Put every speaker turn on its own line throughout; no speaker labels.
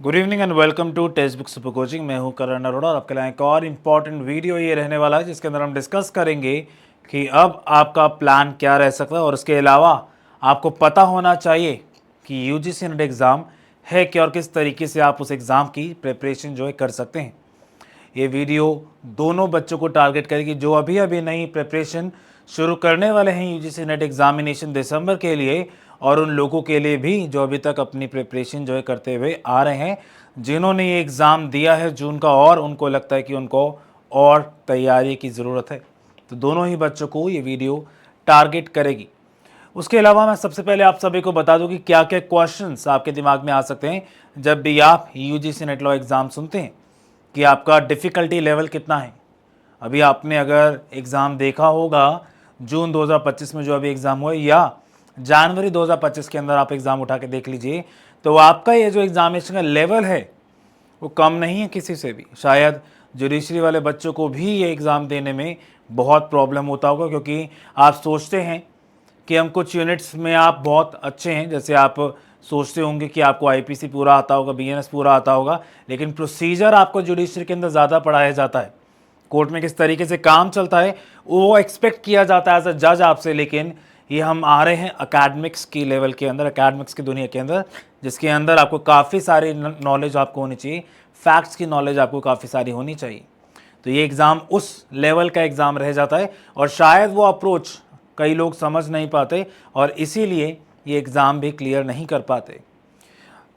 Good evening and welcome to textbook super coaching. मैं हूं करण अरोड़ा और आपके लिए एक और इम्पॉर्टेंट वीडियो ये रहने वाला है जिसके अंदर हम डिस्कस करेंगे कि अब आपका प्लान क्या रह सकता है और उसके अलावा आपको पता होना चाहिए कि यूजीसी नेट एग्ज़ाम है क्या और किस तरीके से आप उस एग्ज़ाम की प्रिपरेशन जो है कर सकते हैं। ये वीडियो दोनों बच्चों को टारगेट करेगी जो अभी अभी नई प्रिपरेशन शुरू करने वाले हैं यूजीसी नेट एग्जामिनेशन दिसंबर के लिए, और उन लोगों के लिए भी जो अभी तक अपनी प्रिपरेशन जो है करते हुए आ रहे हैं, जिन्होंने ये एग्ज़ाम दिया है जून का और उनको लगता है कि उनको और तैयारी की ज़रूरत है। तो दोनों ही बच्चों को ये वीडियो टारगेट करेगी। उसके अलावा मैं सबसे पहले आप सभी को बता दूं कि क्या क्या क्वेश्चंस आपके दिमाग में आ सकते हैं जब भी आप यूजीसी नेट लॉ एग्ज़ाम सुनते हैं, कि आपका डिफ़िकल्टी लेवल कितना है। अभी आपने अगर एग्ज़ाम देखा होगा जून 2025 में जो अभी एग्ज़ाम हुआ है, या जनवरी 2025 के अंदर आप एग्ज़ाम उठा के देख लीजिए, तो आपका ये जो एग्ज़ामिनेशन का लेवल है वो कम नहीं है किसी से भी। शायद जुडिशरी वाले बच्चों को भी ये एग्ज़ाम देने में बहुत प्रॉब्लम होता होगा, क्योंकि आप सोचते हैं कि हम कुछ यूनिट्स में आप बहुत अच्छे हैं, जैसे आप सोचते होंगे कि आपको आईपीसी पूरा आता होगा, बीएनएस पूरा आता होगा, लेकिन प्रोसीजर आपको जुडिशरी के अंदर ज़्यादा पढ़ाया जाता है। कोर्ट में किस तरीके से काम चलता है वो एक्सपेक्ट किया जाता है एज अ जज आपसे। लेकिन ये हम आ रहे हैं अकेडमिक्स की लेवल के अंदर, अकेडमिक्स की दुनिया के अंदर, जिसके अंदर आपको काफ़ी सारी नॉलेज आपको होनी चाहिए, फैक्ट्स की नॉलेज आपको काफ़ी सारी होनी चाहिए। तो ये एग्ज़ाम उस लेवल का एग्ज़ाम रह जाता है और शायद वो अप्रोच कई लोग समझ नहीं पाते और इसीलिए ये एग्ज़ाम भी क्लियर नहीं कर पाते।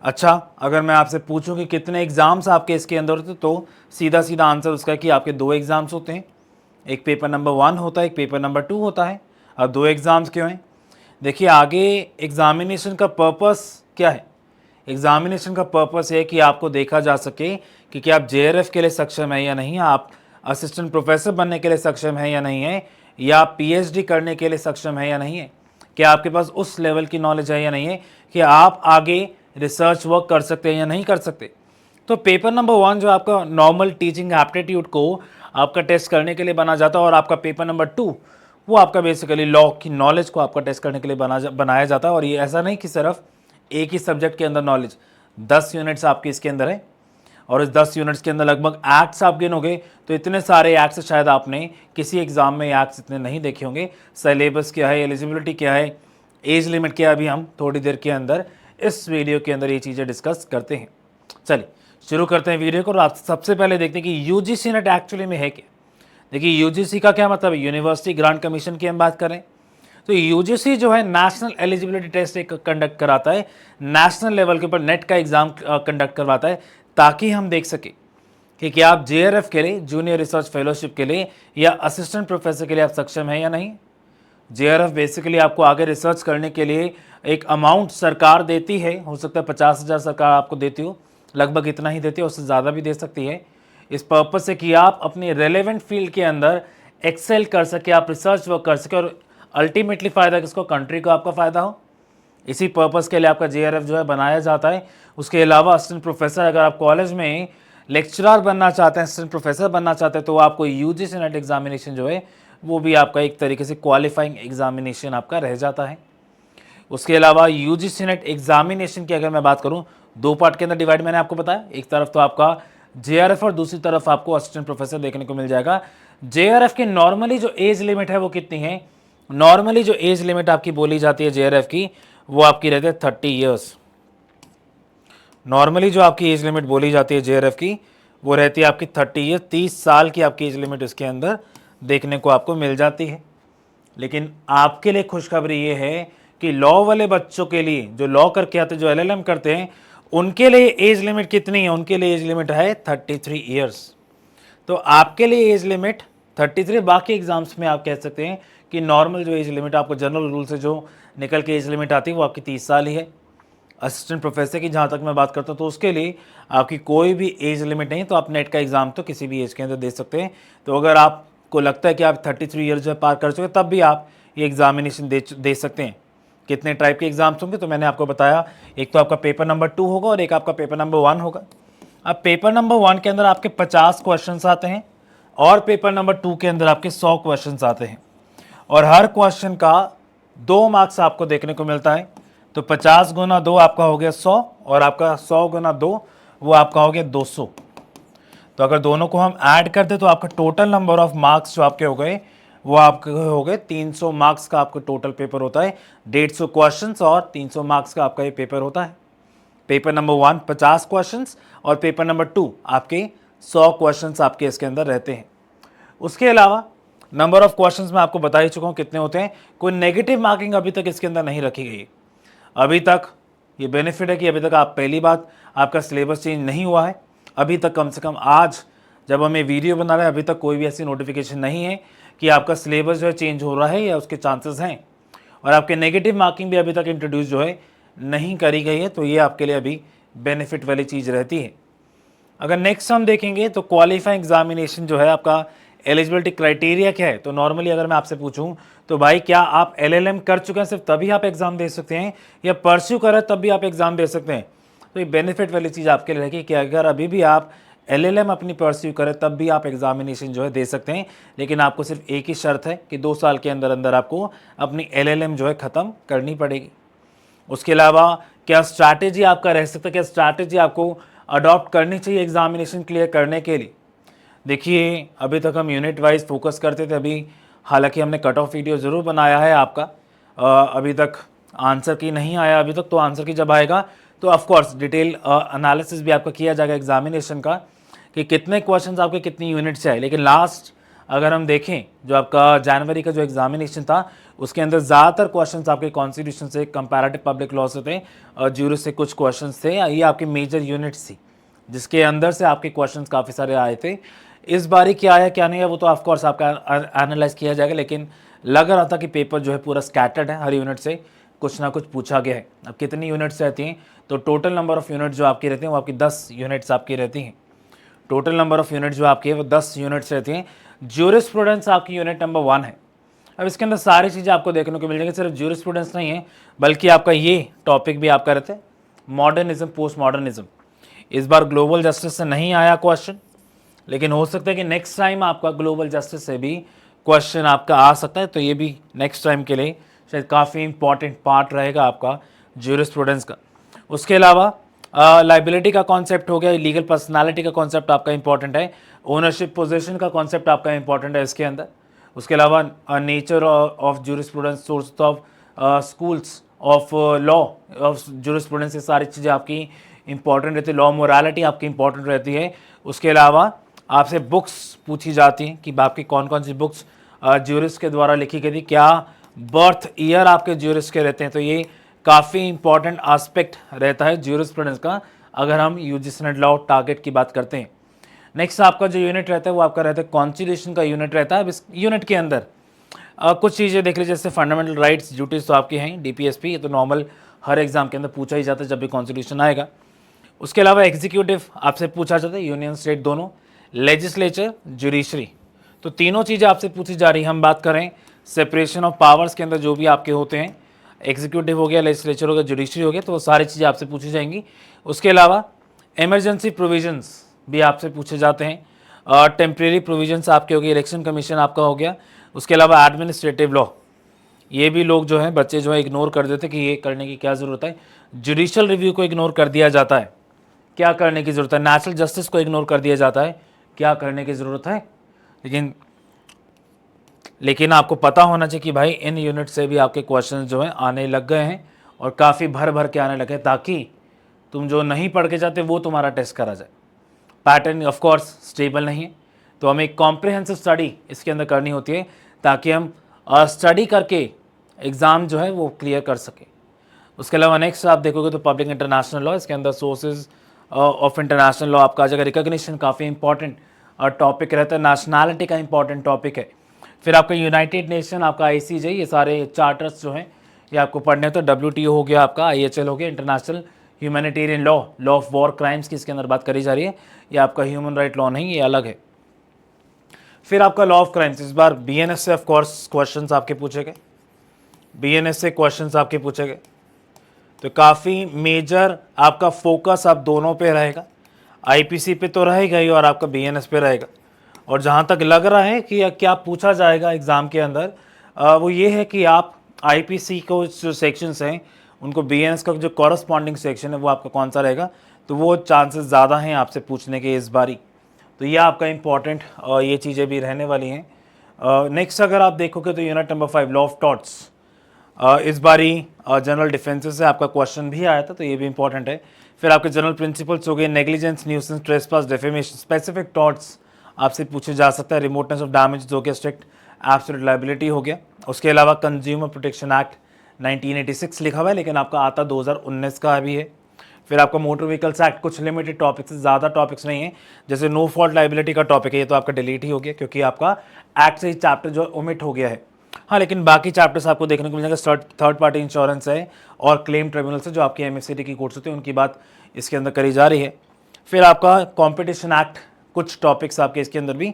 अच्छा, अगर मैं आपसे पूछूं कि कितने एग्ज़ाम्स आपके इसके अंदर होते, तो सीधा सीधा आंसर उसका है कि आपके 2 एग्ज़ाम्स होते हैं। एक पेपर नंबर 1 होता है, एक पेपर नंबर 2 होता है। अब 2 एग्ज़ाम्स क्यों हैं? देखिए, आगे एग्ज़ामिनेशन का पर्पस क्या है? एग्ज़ामिनेशन का पर्पस है कि आपको देखा जा सके कि क्या आप जेआरएफ के लिए सक्षम है या नहीं, आप असिस्टेंट प्रोफेसर बनने के लिए सक्षम है या नहीं है, या आप पीएचडी करने के लिए सक्षम है या नहीं है, क्या आपके पास उस लेवल की नॉलेज है या नहीं है कि आप आगे रिसर्च वर्क कर सकते हैं या नहीं कर सकते। तो पेपर नंबर 1 जो आपका नॉर्मल टीचिंग एप्टीट्यूड को आपका टेस्ट करने के लिए बना जाता है, और आपका पेपर नंबर 2 वो आपका बेसिकली लॉ की नॉलेज को आपका टेस्ट करने के लिए बनाया जाता है। और ये ऐसा नहीं कि सिर्फ एक ही सब्जेक्ट के अंदर नॉलेज, 10 यूनिट्स आपके इसके अंदर है, और इस 10 यूनिट्स के अंदर लगभग एक्ट्स आप गिनोगे तो इतने सारे एक्ट्स शायद आपने किसी एग्जाम में एक्ट्स इतने नहीं देखे होंगे। सिलेबस क्या है, एलिजिबिलिटी क्या है, एज लिमिट क्या है, अभी हम थोड़ी देर के अंदर इस वीडियो के अंदर ये चीज़ें डिस्कस करते हैं। चलिए शुरू करते हैं वीडियो को। और आप सबसे पहले देखते हैं कि यूजीसी नेट एक्चुअली में है क्या। देखिए, यूजीसी का क्या मतलब है? यूनिवर्सिटी ग्रांट कमीशन की हम बात करें तो यूजीसी जो है नेशनल एलिजिबिलिटी टेस्ट एक कंडक्ट कराता है, नेशनल लेवल के ऊपर नेट का एग्जाम कंडक्ट करवाता है, ताकि हम देख सके कि क्या आप जेआरएफ के लिए, जूनियर रिसर्च फेलोशिप के लिए या असिस्टेंट प्रोफेसर के लिए आप सक्षम हैं या नहीं। जेआरएफ बेसिकली आपको आगे रिसर्च करने के लिए एक अमाउंट सरकार देती है, हो सकता है 50,000 सरकार आपको देती हो, लगभग इतना ही देती है, उससे ज़्यादा भी दे सकती है, इस पर्पज से कि आप अपने रेलेवेंट फील्ड के अंदर एक्सेल कर सके, आप रिसर्च वर्क कर सके, और अल्टीमेटली फ़ायदा किसको? कंट्री को आपका फ़ायदा हो। इसी पर्पज़ के लिए आपका जेआरएफ जो है बनाया जाता है। उसके अलावा असिस्टेंट प्रोफेसर, अगर आप कॉलेज में लेक्चरर बनना चाहते हैं, असिस्टेंट प्रोफेसर बनना चाहते हैं, तो आपको यूजीसी नेट एग्जामिनेशन जो है वो भी आपका एक तरीके से क्वालिफाइंग एग्जामिनेशन आपका रह जाता है। उसके अलावा यूजीसी नेट एग्जामिनेशन की अगर मैं बात करूं, 2 पार्ट के अंदर डिवाइड मैंने आपको बताया। एक तरफ तो आपका जेआरएफ और दूसरी तरफ आपको असिस्टेंट प्रोफेसर देखने को मिल जाएगा। जेआरएफ की नॉर्मली जो एज लिमिट है वो कितनी है? नॉर्मली जो एज लिमिट आपकी बोली जाती है जेआरएफ की, वो आपकी रहती है 30 ईयर्स। नॉर्मली जो आपकी एज लिमिट बोली जाती है जेआरएफ की, वो रहती है आपकी 30 ईयर, 30 साल की आपकी एज लिमिट इसके अंदर देखने को आपको मिल जाती है। लेकिन आपके लिए खुशखबरी ये है कि लॉ वाले बच्चों के लिए, जो लॉ करके आते हैं, जो एलएलएम करते हैं, उनके लिए एज लिमिट कितनी है? उनके लिए एज लिमिट है 33 ईयर्स। तो आपके लिए एज लिमिट 33, बाकी एग्जाम्स में आप कह सकते हैं कि नॉर्मल जो एज लिमिट आपको जनरल रूल से जो निकल के एज लिमिट आती है वो आपकी 30 साल ही है। असिस्टेंट प्रोफेसर की जहाँ तक मैं बात करता हूँ तो उसके लिए आपकी कोई भी एज लिमिट नहीं, तो आप नेट का एग्ज़ाम तो किसी भी एज के अंदर दे सकते हैं। तो अगर आपको लगता है कि आप 33 ईयर जो है पार कर चुके, तब भी आप ये एग्जामिनेशन दे सकते हैं। कितने टाइप के एग्जाम्स होंगे तो मैंने आपको बताया, एक तो आपका पेपर नंबर 2 होगा और एक आपका पेपर नंबर 1 होगा। अब पेपर नंबर 1 के अंदर आपके 50 क्वेश्चन आते हैं और पेपर नंबर 2 के अंदर आपके 100 क्वेश्चन आते हैं, और हर क्वेश्चन का 2 मार्क्स आपको देखने को मिलता है। तो 50 गुना 2 आपका हो गया 100, और आपका 100 गुना 2 वो आपका हो गया 200। तो अगर दोनों को हम ऐड कर दे तो आपका टोटल नंबर ऑफ मार्क्स जो आपके हो गए वो आपके हो गए 300 मार्क्स का आपका टोटल पेपर होता है। 150 क्वेश्चंस और 300 मार्क्स का आपका ये पेपर होता है। पेपर नंबर 1 50 क्वेश्चंस और पेपर नंबर 2 आपके 100 क्वेश्चंस आपके इसके अंदर रहते हैं। उसके अलावा नंबर ऑफ क्वेश्चंस मैं आपको बता ही चुका हूँ कितने होते हैं। कोई नेगेटिव मार्किंग अभी तक इसके अंदर नहीं रखी गई। अभी तक ये बेनिफिट है कि अभी तक आप पहली बात आपका सिलेबस चेंज नहीं हुआ है। अभी तक कम से कम आज जब हम ये वीडियो बना रहे हैं अभी तक कोई भी ऐसी नोटिफिकेशन नहीं है कि आपका सिलेबस जो है चेंज हो रहा है या उसके चांसेस हैं। और आपके नेगेटिव मार्किंग भी अभी तक इंट्रोड्यूस जो है नहीं करी गई है। तो ये आपके लिए अभी बेनिफिट वाली चीज़ रहती है। अगर नेक्स्ट हम देखेंगे तो क्वालिफाइंग एग्जामिनेशन जो है आपका एलिजिबिलिटी क्राइटेरिया क्या है। तो नॉर्मली अगर मैं आपसे पूछूं तो भाई क्या आप एलएलएम कर चुके हैं सिर्फ तभी आप एग्जाम दे सकते हैं या परस्यू करें तब भी आप एग्जाम दे सकते हैं। तो ये बेनिफिट वाली चीज़ आपके लिए रहेगी कि अगर अभी भी आप एलएलएम अपनी परस्यू करें तब भी आप एग्जामिनेशन जो है दे सकते हैं। लेकिन आपको सिर्फ एक ही शर्त है कि 2 साल के अंदर अंदर आपको अपनी एलएलएम जो है ख़त्म करनी पड़ेगी। उसके अलावा क्या स्ट्रैटेजी आपका रह सकता है, क्या स्ट्रैटेजी आपको अडॉप्ट करनी चाहिए एग्जामिनेशन क्लियर करने के लिए। देखिए अभी तक हम यूनिट वाइज फोकस करते थे। अभी हालांकि हमने कट ऑफ वीडियो ज़रूर बनाया है आपका, अभी तक आंसर की नहीं आया अभी तक। तो आंसर की जब आएगा तो ऑफ कोर्स डिटेल एनालिसिस भी आपका किया जाएगा एग्जामिनेशन का कि कितने क्वेश्चंस आपके कितनी यूनिट से आए। लेकिन लास्ट अगर हम देखें जो आपका जनवरी का जो एग्जामिनेशन था उसके अंदर ज़्यादातर क्वेश्चंस आपके कॉन्स्टिट्यूशन से, कंपैरेटिव पब्लिक लॉ से थे और ज्यूरिस से कुछ क्वेश्चंस थे। ये आपके मेजर यूनिट्स थी जिसके अंदर से आपके क्वेश्चंस काफ़ी सारे आए थे। इस बारी क्या आया क्या नहीं है वो तो ऑफ कोर्स आपका एनालाइज किया जाएगा। लेकिन लग रहा था कि पेपर जो है पूरा स्कैटर्ड है, हर यूनिट से कुछ ना कुछ पूछा गया है। अब कितनी यूनिट्स रहती हैं तो टोटल नंबर ऑफ़ यूनिट जो आपकी रहती हैं वो आपकी 10 यूनिट्स आपकी रहती हैं। टोटल नंबर ऑफ़ यूनिट जो आपकी है वो 10 यूनिट्स रहती हैं। ज्यूरिस्प्रूडेंस आपकी यूनिट नंबर 1 है। अब इसके अंदर सारी चीज़ें आपको देखने को मिल जाएंगी। सिर्फ ज्यूरिस्प्रूडेंस नहीं है बल्कि आपका ये टॉपिक भी आपका रहता है मॉडर्निज्म, पोस्ट मॉडर्निज्म। इस बार ग्लोबल जस्टिस से नहीं आया क्वेश्चन, लेकिन हो सकता है कि नेक्स्ट टाइम आपका ग्लोबल जस्टिस से भी क्वेश्चन आपका आ सकता है। तो ये भी नेक्स्ट टाइम के लिए शायद काफ़ी इंपॉर्टेंट पार्ट रहेगा आपका ज्यूरिस्प्रूडेंस का। उसके अलावा लाइबिलिटी का कॉन्सेप्ट हो गया, लीगल पर्सनालिटी का कॉन्सेप्ट आपका इंपॉर्टेंट है, ओनरशिप पोजीशन का कॉन्सेप्ट आपका इंपॉर्टेंट है इसके अंदर। उसके अलावा nature of jurisprudence, source of schools of law of jurisprudence, ये सारी चीज़ें आपकी इंपॉर्टेंट रहती है। लॉ मोरालिटी आपकी इंपॉर्टेंट रहती है। उसके अलावा आपसे बुक्स पूछी जाती हैं कि आपकी कौन कौन सी बुक्स ज्यूरिस के द्वारा लिखी गई थी, क्या बर्थ ईयर आपके ज्यूरिस के रहते हैं। तो ये काफ़ी इंपॉर्टेंट एस्पेक्ट रहता है ज्यूरिस्प्रूडेंस का अगर हम यूजीसी नेट लॉ टारगेट की बात करते हैं। नेक्स्ट आपका जो यूनिट रहता है वो आपका रहता है कॉन्स्टिट्यूशन का यूनिट रहता है। अब इस यूनिट के अंदर कुछ चीज़ें देख लीजिए जैसे फंडामेंटल राइट्स ड्यूटीज़ तो आपकी हैं, डीपीएसपी, ये तो नॉर्मल हर एग्जाम के अंदर पूछा ही जाता है जब भी कॉन्स्टिट्यूशन आएगा। उसके अलावा एग्जीक्यूटिव आपसे पूछा जाता है, यूनियन स्टेट दोनों, लेजिस्लेचर, जुडिशरी, तो तीनों चीज़ें आपसे पूछी जा रही है। हम बात करें सेपरेशन ऑफ पावर्स के अंदर जो भी आपके होते हैं, एग्जीक्यूटिव हो गया, लेजिस्लेचर हो गया, जुडिशरी हो गया, तो वो सारी चीज़ें आपसे पूछी जाएंगी। उसके अलावा इमरजेंसी प्रोविजंस भी आपसे पूछे जाते हैं, और टेम्प्रेरी प्रोविजंस आपके हो गए, इलेक्शन कमीशन आपका हो गया। उसके अलावा एडमिनिस्ट्रेटिव लॉ, ये भी लोग जो हैं बच्चे जो है इग्नोर कर देते कि ये करने की क्या ज़रूरत है। जुडिशियल रिव्यू को इग्नोर कर दिया जाता है, क्या करने की ज़रूरत है। नेचुरल जस्टिस को इग्नोर कर दिया जाता है, क्या करने की ज़रूरत है। लेकिन आपको पता होना चाहिए कि भाई इन यूनिट से भी आपके क्वेश्चन जो हैं आने लग गए हैं और काफ़ी भर भर के आने लगे, ताकि तुम जो नहीं पढ़ के जाते वो तुम्हारा टेस्ट करा जाए। पैटर्न ऑफ कोर्स स्टेबल नहीं है, तो हमें एक कॉम्प्रिहेंसिव स्टडी इसके अंदर करनी होती है ताकि हम स्टडी करके एग्ज़ाम जो है वो क्लियर कर सके। उसके अलावा नेक्स्ट आप देखोगे तो पब्लिक इंटरनेशनल लॉ, इसके अंदर सोर्सेज ऑफ इंटरनेशनल लॉ आपका आ जाएगा। रिकॉग्निशन काफ़ी इंपॉर्टेंट टॉपिक रहता है, नेशनैलिटी का इंपॉर्टेंट टॉपिक है। फिर आपका यूनाइटेड नेशन, आपका आईसीजे, ये सारे चार्टर्स जो हैं ये आपको पढ़ने होते हैं। डब्ल्यूटीओ हो गया, आपका आईएचएल हो गया, international humanitarian law, law of war crimes की इसके अंदर बात करी जा रही है। ये आपका ह्यूमन राइट लॉ नहीं, ये अलग है। फिर आपका लॉ ऑफ क्राइम्स, इस बार बीएनएस से ऑफ कोर्स क्वेश्चंस आपके पूछे गए, बीएनएस से क्वेश्चंस आपके पूछे गए। तो काफ़ी मेजर आपका फोकस आप दोनों पे रहेगा, आईपीसी पे तो रहेगा ही और आपका बीएनएस पे रहेगा। और जहाँ तक लग रहा है कि क्या पूछा जाएगा एग्ज़ाम के अंदर, वो ये है कि आप आईपीसी को जो सेक्शंस हैं उनको बीएनएस का जो कॉरस्पॉन्डिंग सेक्शन है वो आपका कौन सा रहेगा, तो वो चांसेस ज़्यादा हैं आपसे पूछने के इस बारी। तो ये आपका इम्पॉर्टेंट ये चीज़ें भी रहने वाली हैं। नेक्स्ट अगर आप देखोगे तो unit number 5 law of torts, इस बारी जनरल डिफेंसेस से आपका क्वेश्चन भी आया था, तो ये भी इंपॉर्टेंट है। फिर आपके जनरल प्रिंसिपल्स हो गए, negligence, nuisance, trespass, defamation, specific torts आपसे पूछे जा सकता है। रिमोटनेस ऑफ डैमेज हो गया, स्ट्रिक्ट एब्सोल्यूट लायबिलिटी हो गया। उसके अलावा कंज्यूमर प्रोटेक्शन एक्ट 1986 लिखा हुआ है, लेकिन आपका आता 2019 का भी है। फिर आपका मोटर व्हीकल्स एक्ट, कुछ लिमिटेड टॉपिक्स, ज़्यादा टॉपिक्स नहीं है। जैसे नो फॉल्ट लायबिलिटी का टॉपिक है, ये तो आपका डिलीट ही हो गया क्योंकि आपका एक्ट से ही चैप्टर जो ओमिट हो गया है। हाँ, लेकिन बाकी चैप्टर्स आपको देखने को मिल जाएगा। थर्ड पार्टी इंश्योरेंस है और क्लेम ट्रिब्यूनल से जो आपकी MFCD की कोर्ट्स होती है उनकी बात इसके अंदर करी जा रही है। फिर आपका कॉम्पिटिशन एक्ट, कुछ टॉपिक्स आपके इसके अंदर भी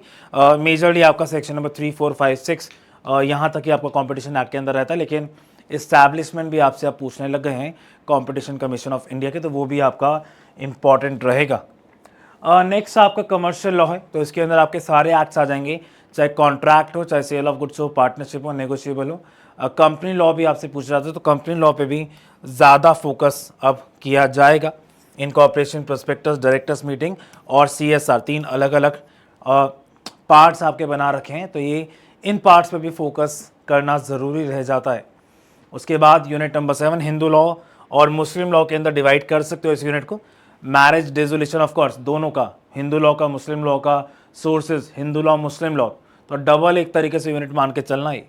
मेजरली आपका सेक्शन नंबर 3, 4, 5, 6 यहाँ तक ही आपका कॉम्पिटिशन एक्ट के अंदर रहता है। लेकिन इस्टेब्लिशमेंट भी आपसे आप पूछने लग गए हैं कॉम्पिटिशन कमीशन ऑफ इंडिया के, तो वो भी आपका इम्पॉर्टेंट रहेगा। नेक्स्ट आपका कमर्शियल लॉ है, तो इसके अंदर आपके सारे एक्ट्स आ जाएंगे, चाहे कॉन्ट्रैक्ट हो, चाहे सेल ऑफ गुड्स हो, पार्टनरशिप हो, नेगोशिएबल हो। कंपनी लॉ भी आपसे पूछा जाता है, तो कंपनी लॉ पे भी ज़्यादा फोकस अब किया जाएगा। इनकॉर्पोरेशन, प्रोस्पेक्टस, डायरेक्टर्स मीटिंग और CSR, 3 अलग अलग पार्ट्स आपके बना रखे हैं, तो ये इन पार्ट्स पे भी फोकस करना ज़रूरी रह जाता है। उसके बाद यूनिट नंबर 7 हिंदू लॉ और मुस्लिम लॉ के अंदर डिवाइड कर सकते हो इस यूनिट को। मैरिज डिसोल्यूशन ऑफ कोर्स दोनों का, हिंदू लॉ का, मुस्लिम लॉ का, सोर्सेज हिंदू लॉ, मुस्लिम लॉ, तो डबल एक तरीके से यूनिट मान के चलना ही,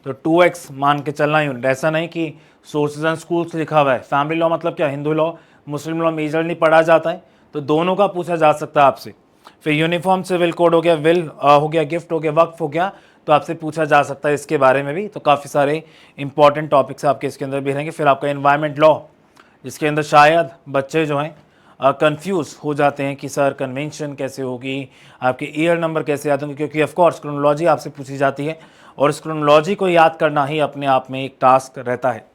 तो 2x मान के चलना यूनिट। ऐसा नहीं कि सोर्सेज एंड स्कूल्स लिखा हुआ है। फैमिली लॉ मतलब क्या, हिंदू लॉ मुस्लिम लॉ मेजरली पढ़ा जाता है, तो दोनों का पूछा जा सकता है आपसे। फिर यूनिफॉर्म सिविल कोड हो गया, विल हो गया, गिफ्ट हो गया, वक्फ हो गया, तो आपसे पूछा जा सकता है इसके बारे में भी। तो काफ़ी सारे इंपॉर्टेंट टॉपिक्स आपके इसके अंदर भी रहेंगे। फिर आपका एनवायरनमेंट लॉ, जिसके अंदर शायद बच्चे जो हैं कंफ्यूज हो जाते हैं कि सर कन्वेंशन कैसे होगी, आपके ईयर नंबर कैसे याद होंगे, क्योंकि ऑफकोर्स क्रोनोलॉजी आपसे पूछी जाती है और इस क्रोनोलॉजी को याद करना ही अपने आप में एक टास्क रहता है।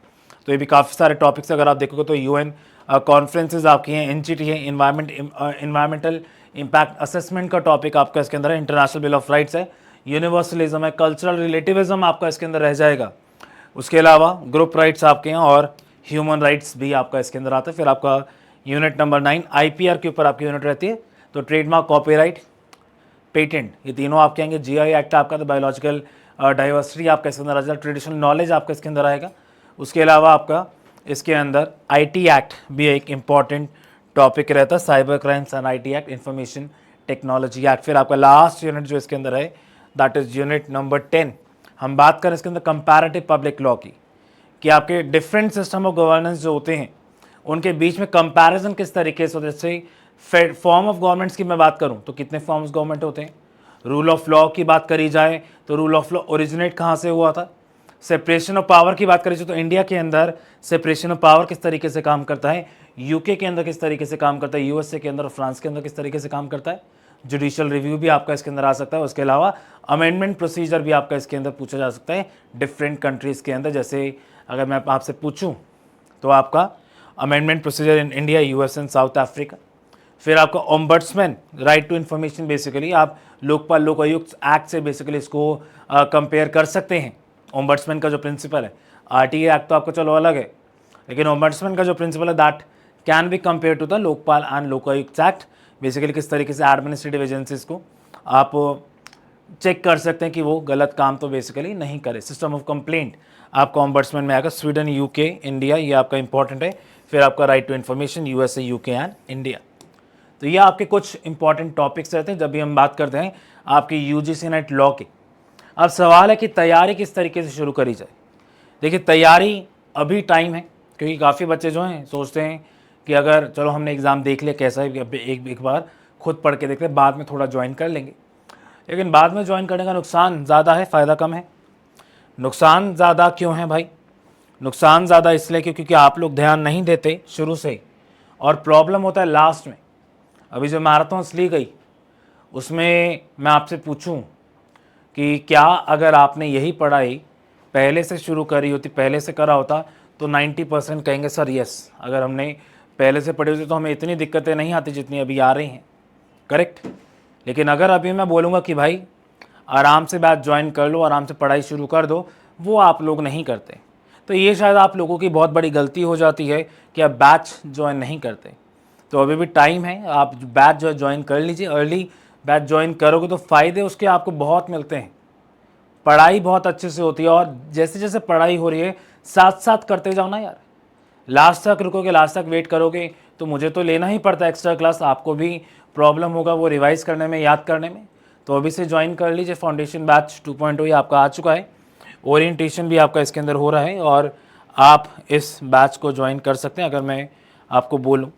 तो ये भी काफ़ी सारे टॉपिक्स अगर आप देखोगे तो UN कॉन्फ्रेंसेज आपकी हैं, NGT है, इन्वायरमेंटल इम्पैक्ट असेसमेंट का टॉपिक आपका इसके अंदर है, इंटरनेशनल बिल ऑफ राइट्स है, यूनिवर्सलिज्म है, कल्चरल रिलेटिविज्म आपका इसके अंदर रह जाएगा। उसके अलावा ग्रुप राइट्स आपके हैं और ह्यूमन राइट्स भी आपका इसके अंदर आता है। फिर आपका यूनिट नंबर 9 IPR के ऊपर आपकी यूनिट रहती है, तो ट्रेडमार्क, कॉपीराइट, पेटेंट, ये तीनों आपके आएंगे। GI एक्ट आपका, तो बायोलॉजिकल डाइवर्सिटी आपका इसके अंदर आ जाएगा, ट्रेडिशनल नॉलेज आपका इसके अंदर आएगा। उसके अलावा आपका इसके अंदर IT एक्ट भी एक इम्पॉर्टेंट टॉपिक रहता है, cyber crimes and IT act, information technology act. फिर आपका लास्ट यूनिट जो इसके अंदर है दैट इज़ यूनिट नंबर 10। हम बात करें इसके अंदर कंपैरेटिव पब्लिक लॉ की, कि आपके डिफरेंट सिस्टम ऑफ गवर्नेंस जो होते हैं उनके बीच में कंपैरिजन किस तरीके से होता है। जैसे फॉर्म ऑफ गवर्नमेंट्स की मैं बात करूं तो कितने फॉर्म्स गवर्नमेंट होते हैं। रूल ऑफ लॉ की बात करी जाए तो रूल ऑफ लॉ ओरिजिनेट कहाँ से हुआ था। सेपरेशन ऑफ पावर की बात करी जाए तो इंडिया के अंदर सेपरेशन ऑफ पावर किस तरीके से काम करता है, UK के अंदर किस तरीके से काम करता है, USA के अंदर और फ्रांस के अंदर किस तरीके से काम करता है। जुडिशियल रिव्यू भी आपका इसके अंदर आ सकता है। उसके अलावा अमेंडमेंट प्रोसीजर भी आपका इसके अंदर पूछा जा सकता है डिफरेंट कंट्रीज़ के अंदर। जैसे अगर मैं आपसे पूछूं तो आपका amendment procedure in India, US and South Africa. फिर आपका ombudsman, right to information, basically आप लोकपाल लोकायुक्त एक्ट से बेसिकली इसको कंपेयर कर सकते हैं। ओम्बड्समैन का जो प्रिंसिपल है, RTA एक्ट तो आपको चलो अलग है, लेकिन ओम्बड्समैन का जो प्रिंसिपल है that can be compare to the Lokpal and Lokayukta act. Basically किस तरीके से एडमिनिस्ट्रेटिव एजेंसीज को आप चेक कर सकते हैं कि वो गलत काम तो बेसिकली नहीं करे। सिस्टम ऑफ कंप्लेंट आपका ओम्बड्समैन में आएगा, स्वीडन, UK, इंडिया, ये आपका इंपॉर्टेंट है। फिर आपका right to information, USA, UK and India. तो ये आपके कुछ इंपॉर्टेंट टॉपिक्स रहते हैं जब भी हम बात करते हैं आपकी UGC नेट लॉ की। अब सवाल है कि तैयारी किस तरीके से शुरू करी जाए। देखिए तैयारी अभी टाइम है, क्योंकि काफ़ी बच्चे जो हैं सोचते हैं कि अगर चलो हमने एग्ज़ाम देख लिया कैसा है, एक बार खुद पढ़ के देखते हैं, बाद में थोड़ा ज्वाइन कर लेंगे। लेकिन बाद में ज्वाइन करने का नुकसान ज़्यादा है, फ़ायदा कम है। नुकसान ज़्यादा क्यों है भाई? नुकसान ज़्यादा इसलिए क्योंकि आप लोग ध्यान नहीं देते शुरू से ही, और प्रॉब्लम होता है लास्ट में। अभी जो मैराथन्स ली गई उसमें मैं आपसे पूछूं कि क्या अगर आपने यही पढ़ाई पहले से शुरू करी होती, पहले से करा होता, तो 90% कहेंगे सर यस, अगर हमने पहले से पढ़ी होती तो हमें इतनी दिक्कतें नहीं आती जितनी अभी आ रही हैं। करेक्ट। लेकिन अगर अभी मैं बोलूँगा कि भाई आराम से बैच ज्वाइन कर लो, आराम से पढ़ाई शुरू कर दो, वो आप लोग नहीं करते। तो ये शायद आप लोगों की बहुत बड़ी गलती हो जाती है कि आप बैच ज्वाइन नहीं करते। तो अभी भी टाइम है, आप बैच जो है ज्वाइन कर लीजिए। अर्ली बैच ज्वाइन करोगे तो फ़ायदे उसके आपको बहुत मिलते हैं, पढ़ाई बहुत अच्छे से होती है, और जैसे जैसे पढ़ाई हो रही है साथ साथ करते जाओ ना यार। लास्ट तक रुकोगे, लास्ट तक वेट करोगे तो मुझे तो लेना ही पड़ता है एक्स्ट्रा क्लास, आपको भी प्रॉब्लम होगा वो रिवाइज करने में, याद करने में। तो अभी से ज्वाइन कर लीजिए। फाउंडेशन बैच 2.0 ये आपका आ चुका है, ओरिएंटेशन भी आपका इसके अंदर हो रहा है, और आप इस बैच को ज्वाइन कर सकते हैं। अगर मैं आपको बोलूँ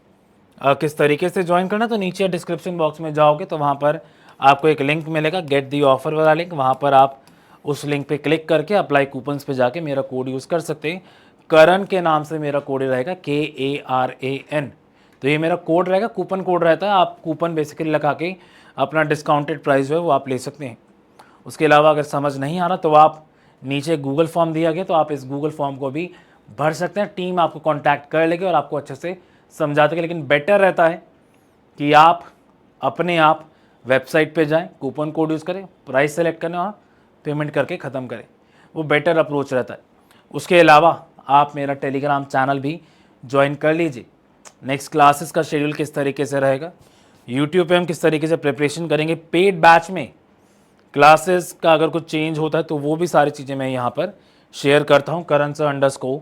किस तरीके से ज्वाइन करना, तो नीचे डिस्क्रिप्शन बॉक्स में जाओगे तो वहाँ पर आपको एक लिंक मिलेगा, गेट दी ऑफर वाला लिंक। वहाँ पर आप उस लिंक पे क्लिक करके अप्लाई कूपन्स पे जाके मेरा कोड यूज़ कर सकते हैं। करण के नाम से मेरा कोड रहेगा, KARAN। तो ये मेरा कोड रहेगा, कूपन कोड रहता है। आप कूपन बेसिकली लगा के अपना डिस्काउंटेड प्राइस जो है वो आप ले सकते हैं। उसके अलावा अगर समझ नहीं आ रहा तो आप नीचे गूगल फॉर्म दिया गया, तो आप इस गूगल फॉर्म को भी भर सकते हैं। टीम आपको कांटेक्ट कर लेगी और आपको अच्छे से समझा देगी। लेकिन बेटर रहता है कि आप अपने आप वेबसाइट पे जाएं, कूपन कोड यूज़ करें, प्राइस सेलेक्ट करें और पेमेंट करके ख़त्म करें, वो बेटर अप्रोच रहता है। उसके अलावा आप मेरा टेलीग्राम चैनल भी ज्वाइन कर लीजिए। नेक्स्ट क्लासेस का शेड्यूल किस तरीके से रहेगा, यूट्यूब पे हम किस तरीके से प्रिपरेशन करेंगे, पेड बैच में क्लासेस का अगर कुछ चेंज होता है तो वो भी सारी चीज़ें मैं यहाँ पर शेयर करता हूँ। करण सर _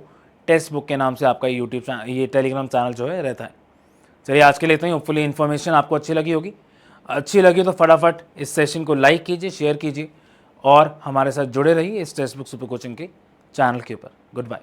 टेक्स्ट बुक के नाम से आपका यूट्यूब चैनल, ये टेलीग्राम चैनल जो है रहता है। चलिए आज के लिए इतना ही। होपफुली इन्फॉर्मेशन आपको अच्छी लगी होगी। अच्छी लगी तो फटाफट इस सेशन को लाइक कीजिए, शेयर कीजिए और हमारे साथ जुड़े रहिए इस टेक्स्ट बुक सुपर कोचिंग के चैनल के ऊपर। Good bye.